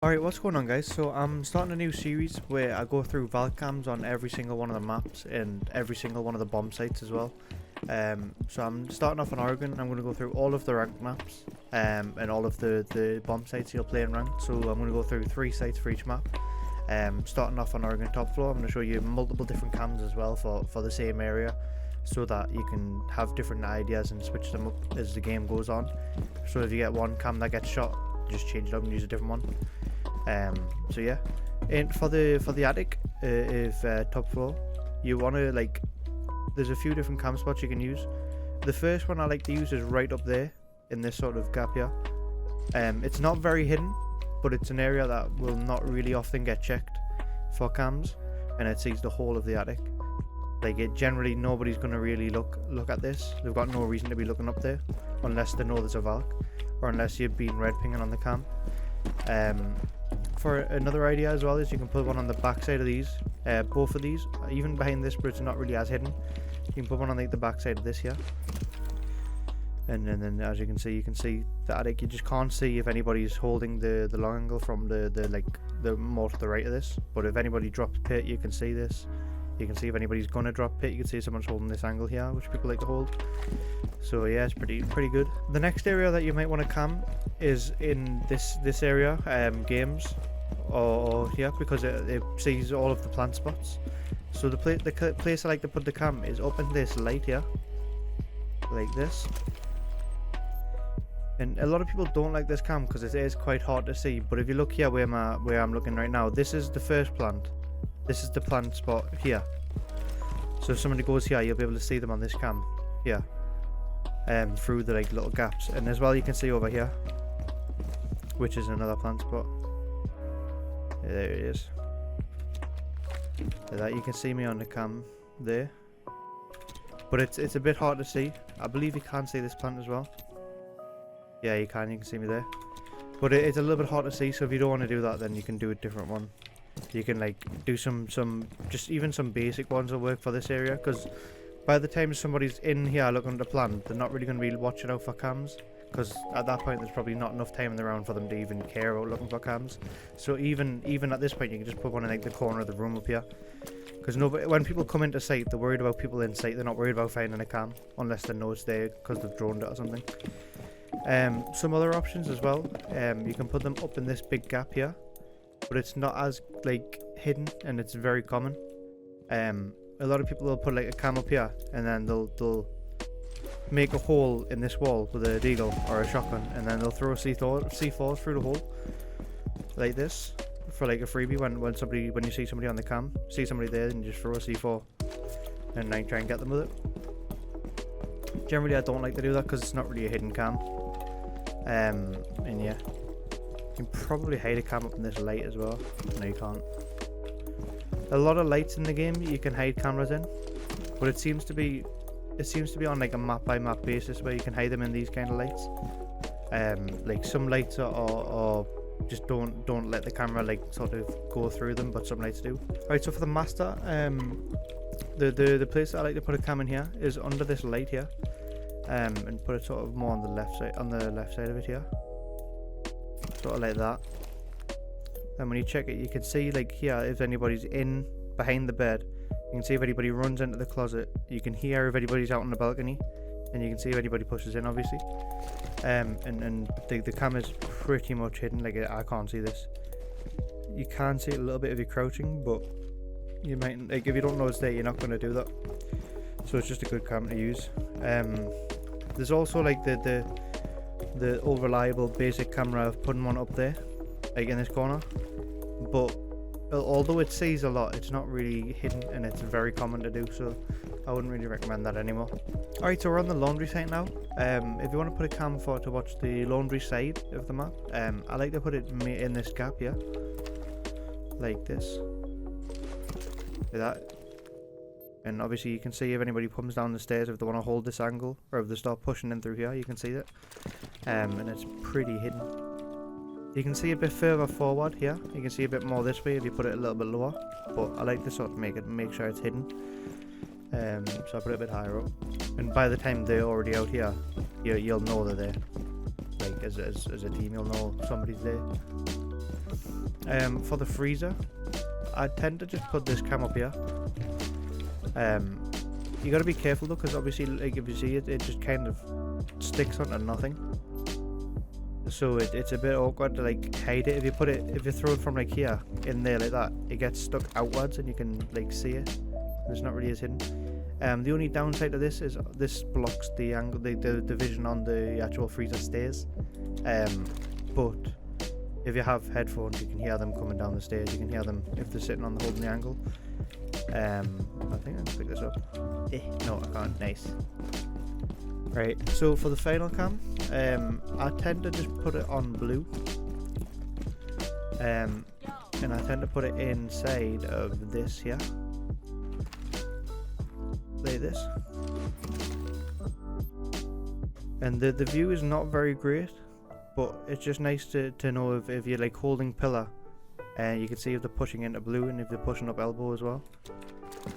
Alright, what's going on guys? So I'm starting a new series where I go through VALK cams on every single one of the maps and every single one of the bomb sites as well. So I'm starting off on Oregon. I'm going to go through all of the ranked maps and all of the bomb sites you'll play in ranked. So I'm going to go through 3 sites for each map. Starting off on Oregon top floor, I'm going to show you multiple different cams as well for the same area, so that you can have different ideas and switch them up as the game goes on. So if you get one cam that gets shot, just change it up and use a different one. So yeah, and for the attic of top floor, you want to there's a few different cam spots you can use. The first one I like to use is right up there in this sort of gap here. It's not very hidden, but it's an area that will not really often get checked for cams, and it sees the whole of the attic. Generally nobody's going to really look at this. They've got no reason to be looking up there unless they know there's a VALK, or unless you've been red pinging on the cam. For another idea as well is you can put one on the back side of these, both of these, even behind this, but it's not really as hidden. You can put one on the back side of this here, and then as you can see the attic. You just can't see if anybody's holding the long angle from the more to the right of this, but if anybody drops pit, you can see this. You can see if anybody's gonna drop pit, you can see someone's holding this angle here, which people like to hold. So yeah, it's pretty good. The next area that you might want to cam is in this area, games, or here, because it sees all of the plant spots. So the place I like to put the cam is up in this light here, like this. And a lot of people don't like this cam because it is quite hard to see. But if you look here where I'm looking right now, this is the first plant. This is the plant spot here. So if somebody goes here, you'll be able to see them on this cam here, through the little gaps. And as well, you can see over here, which is another plant spot. Yeah, there it is. Like that, you can see me on the cam there, but it's a bit hard to see. I believe you can see this plant as well. Yeah, you can see me there, but it's a little bit hard to see. So if you don't want to do that, then you can do a different one. You can do some just even some basic ones will work for this area, because by the time somebody's in here looking at the plant, they're not really going to be watching out for cams, because at that point there's probably not enough time in the round for them to even care about looking for cams. So even at this point, you can just put one in the corner of the room up here, because when people come into sight, they're worried about people in sight. They're not worried about finding a cam unless they know it's there because they've droned it or something. Some other options as well, you can put them up in this big gap here, but it's not as hidden, and it's very common. A lot of people will put a cam up here, and then they'll make a hole in this wall with a deagle or a shotgun, and then they'll throw C4 through the hole like this for a freebie. When you see somebody on the cam, see somebody there, and you just throw a C4 and try and get them with it. Generally I don't like to do that because it's not really a hidden cam. And yeah, you can probably hide a cam up in this light as well. No, you can't. A lot of lights in the game you can hide cameras in, but it seems to be on a map by map basis where you can hide them in these kind of lights. Some lights are just don't let the camera sort of go through them, but some lights do. Right, so for the master, the place I like to put a cam in here is under this light here, and put it sort of more on the left side of it here, sort of like that. And when you check it, you can see here if anybody's in behind the bed. You can see if anybody runs into the closet. You can hear if anybody's out on the balcony, and you can see if anybody pushes in, obviously. And the camera's pretty much hidden. I can't see this. You can see a little bit if you're crouching, but you might if you don't know it's there, you're not going to do that. So it's just a good camera to use. There's also the old reliable basic camera of putting one up there, in this corner, but although it sees a lot, it's not really hidden, and it's very common to do, so I wouldn't really recommend that anymore. Alright, so we're on the laundry site now. If you want to put a cam to watch the laundry side of the map, I like to put it in this gap here, like this, like that. And obviously you can see if anybody comes down the stairs, if they want to hold this angle, or if they start pushing in through here, you can see that. And it's pretty hidden. You can see a bit further forward here. You can see a bit more this way if you put it a little bit lower, but I like to sort of make sure it's hidden. So I put it a bit higher up, and by the time they're already out here, you'll know they're there. As a team, you'll know somebody's there. For the freezer, I tend to just put this cam up here. You gotta be careful though, because obviously, like if you see it, it just kind of sticks onto nothing. So it's a bit awkward to like hide it. If you throw it from like here in there like that, it gets stuck outwards and you can like see it. It's not really as hidden. The only downside to this is this blocks the angle, the vision on the actual freezer stairs. But if you have headphones, you can hear them coming down the stairs. You can hear them if they're sitting on the holding the angle. I think I can pick this up. No, I can't. Nice. Right, so for the final cam, I tend to just put it on blue. And I tend to put it inside of this here. Like this. And the view is not very great, but it's just nice to know if you're like holding pillar, and you can see if they're pushing into blue and if they're pushing up elbow as well.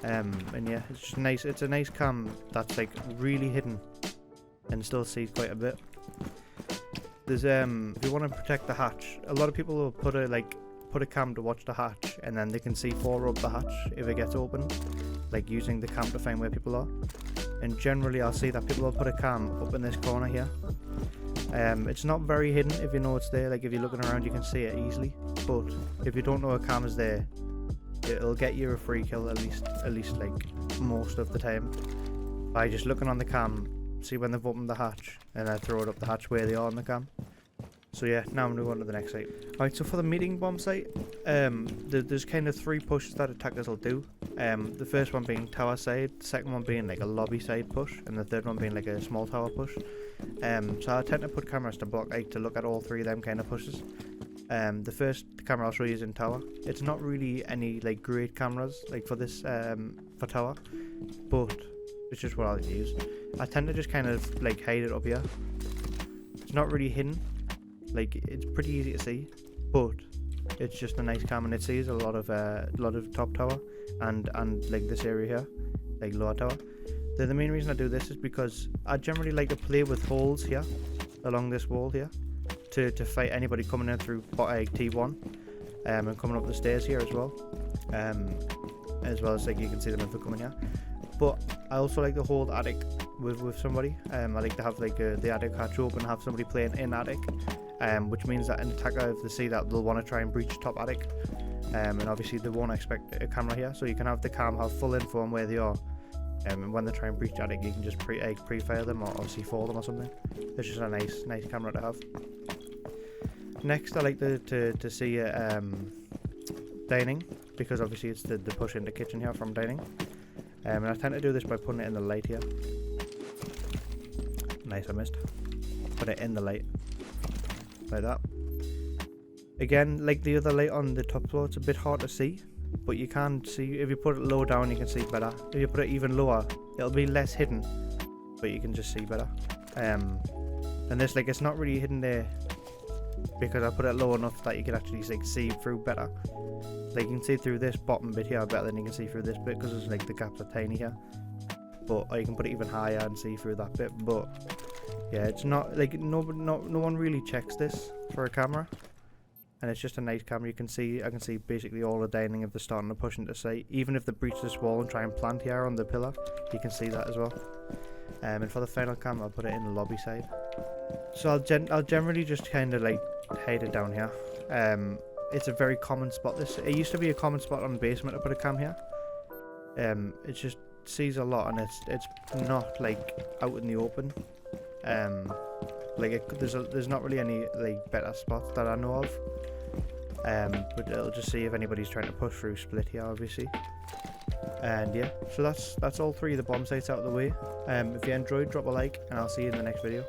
And yeah, it's just nice. It's a nice cam that's like really hidden and still sees quite a bit. There's if you want to protect the hatch, a lot of people will put a cam to watch the hatch, and then they can see far up the hatch if it gets opened, like using the cam to find where people are. And generally I'll see that people will put a cam up in this corner here. It's not very hidden if you know it's there. Like if you're looking around, you can see it easily. But if you don't know a cam is there, it'll get you a free kill at least like most of the time by just looking on the cam, see when they've opened the hatch, and then throw it up the hatch where they are on the cam. So yeah, now I'm going to go on to the next site. Alright, so for the meeting bomb site, there's kind of 3 pushes that attackers will do. The first one being tower side, the second one being like a lobby side push, and the third one being like a small tower push. So I tend to put cameras to block, like to look at all 3 of them kind of pushes. The first camera I'll show you is in tower. It's not really any like great cameras like for this for tower, but it's just what I'll use. I tend to just kind of like hide it up here. It's not really hidden. Like it's pretty easy to see, but it's just a nice cam and it sees a lot of top tower and like this area here, like lower tower. The main reason I do this is because I generally like to play with holes here along this wall here to fight anybody coming in through T1 and coming up the stairs here as well as like you can see them if they're coming here. But I also like to hold attic with somebody. I like to have like the attic hatch open, have somebody playing in attic. Which means that an attacker, if they see that, they'll want to try and breach top attic, and obviously they won't expect a camera here, so you can have the cam have full info on where they are, and when they try and breach attic, you can just pre-fire them or C4 them or something. It's just a nice camera to have. Next, I like to see dining, because obviously it's the push into kitchen here from dining, and I tend to do this by putting it in the light here. Nice, I missed. Put it in the light. Like that. Again, like the other light on the top floor, it's a bit hard to see, but you can see if you put it low down, you can see better. If you put it even lower, it'll be less hidden, but you can just see better. And this, like, it's not really hidden there because I put it low enough that you can actually like see through better. Like you can see through this bottom bit here better than you can see through this bit because it's like the gaps are tiny here. But or you can put it even higher and see through that bit, but yeah, it's not like no one really checks this for a camera, and it's just a nice camera. I can see basically all the dining if they're starting to push into sight. Even if they breach this wall and try and plant here on the pillar, you can see that as well. And for the final cam, I'll put it in the lobby side. So I'll generally just kind of like hide it down here. It's a very common spot. It used to be a common spot on the basement to put a cam here. It just sees a lot, and it's not like out in the open. There's not really any like better spots that I know of, but it'll just see if anybody's trying to push through split here, obviously. And yeah, so that's all 3 of the bomb sites out of the way. If you enjoyed, drop a like, and I'll see you in the next video.